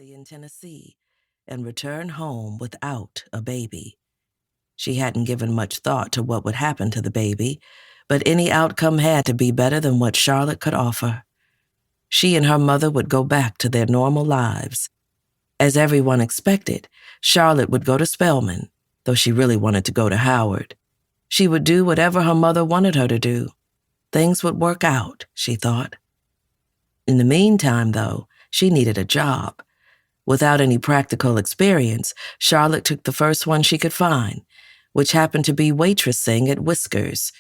pregnancy in Tennessee and return home without a baby. She hadn't given much thought to what would happen to the baby, but any outcome had to be better than what Charlotte could offer. She and her mother would go back to their normal lives. As everyone expected, Charlotte would go to Spelman, though she really wanted to go to Howard. She would do whatever her mother wanted her to do. Things would work out, she thought. In the meantime, though, she needed a job. Without any practical experience, Charlotte took the first one she could find, which happened to be waitressing at Whiskers,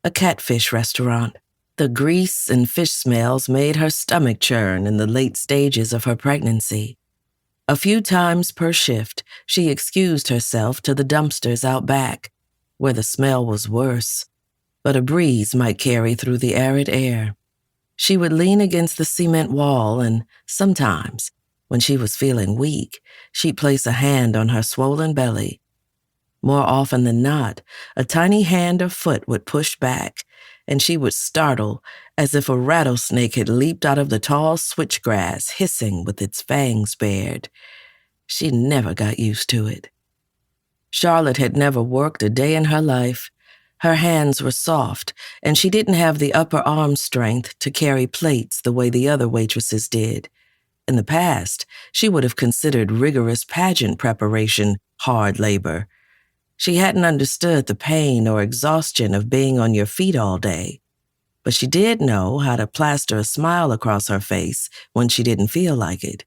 a catfish restaurant. The grease and fish smells made her stomach churn in the late stages of her pregnancy. A few times per shift, she excused herself to the dumpsters out back, where the smell was worse, but a breeze might carry through the arid air. She would lean against the cement wall and, sometimes, when she was feeling weak, she'd place a hand on her swollen belly. More often than not, a tiny hand or foot would push back, and she would startle as if a rattlesnake had leaped out of the tall switchgrass, hissing with its fangs bared. She never got used to it. Charlotte had never worked a day in her life. Her hands were soft, and she didn't have the upper arm strength to carry plates the way the other waitresses did. In the past, she would have considered rigorous pageant preparation hard labor. She hadn't understood the pain or exhaustion of being on your feet all day, but she did know how to plaster a smile across her face when she didn't feel like it.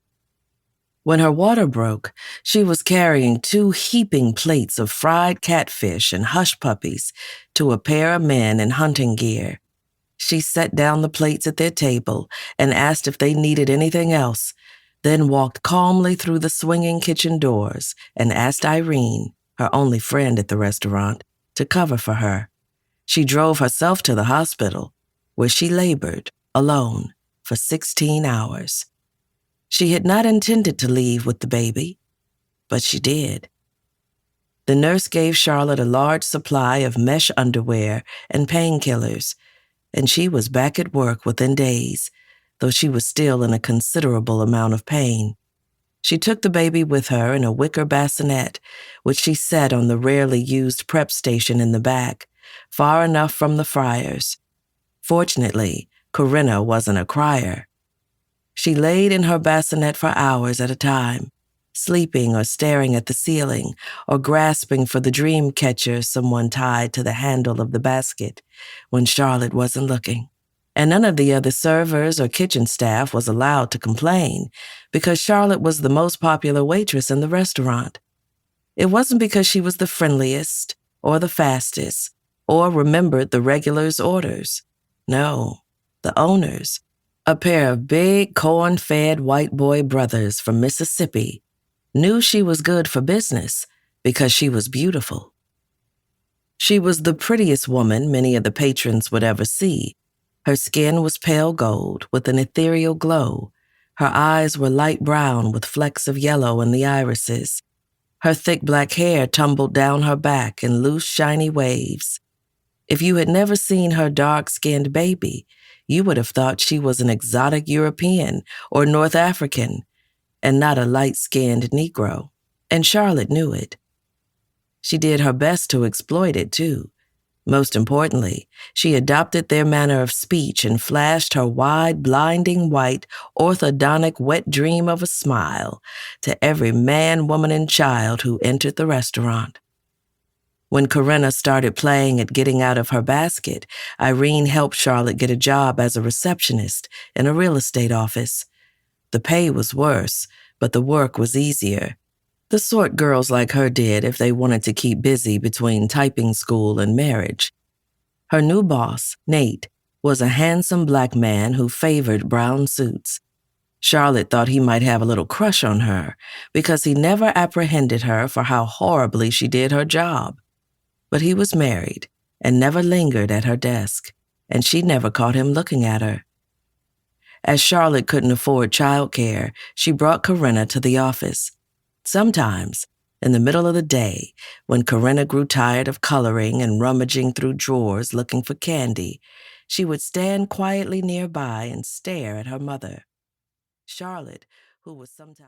When her water broke, she was carrying 2 heaping plates of fried catfish and hush puppies to a pair of men in hunting gear. She set down the plates at their table and asked if they needed anything else, then walked calmly through the swinging kitchen doors and asked Irene, her only friend at the restaurant, to cover for her. She drove herself to the hospital, where she labored, alone, for 16 hours. She had not intended to leave with the baby, but she did. The nurse gave Charlotte a large supply of mesh underwear and painkillers, and she was back at work within days, though she was still in a considerable amount of pain. She took the baby with her in a wicker bassinet, which she set on the rarely used prep station in the back, far enough from the fryers. Fortunately, Corinna wasn't a crier. She laid in her bassinet for hours at a time, sleeping or staring at the ceiling or grasping for the dream catcher someone tied to the handle of the basket when Charlotte wasn't looking. And none of the other servers or kitchen staff was allowed to complain because Charlotte was the most popular waitress in the restaurant. It wasn't because she was the friendliest or the fastest or remembered the regulars' orders. No, the owners, a pair of big corn-fed white boy brothers from Mississippi, knew she was good for business because she was beautiful. She was the prettiest woman many of the patrons would ever see. Her skin was pale gold with an ethereal glow. Her eyes were light brown with flecks of yellow in the irises. Her thick black hair tumbled down her back in loose, shiny waves. If you had never seen her dark-skinned baby, you would have thought she was an exotic European or North African, and not a light-skinned Negro, and Charlotte knew it. She did her best to exploit it, too. Most importantly, she adopted their manner of speech and flashed her wide, blinding white, orthodontic wet dream of a smile to every man, woman, and child who entered the restaurant. When Corinna started playing at getting out of her basket, Irene helped Charlotte get a job as a receptionist in a real estate office. The pay was worse, but the work was easier. The sort girls like her did if they wanted to keep busy between typing school and marriage. Her new boss, Nate, was a handsome black man who favored brown suits. Charlotte thought he might have a little crush on her because he never apprehended her for how horribly she did her job. But he was married and never lingered at her desk, and she never caught him looking at her. As Charlotte couldn't afford childcare, she brought Corinna to the office. Sometimes, in the middle of the day, when Corinna grew tired of coloring and rummaging through drawers looking for candy, she would stand quietly nearby and stare at her mother. Charlotte, who was sometimes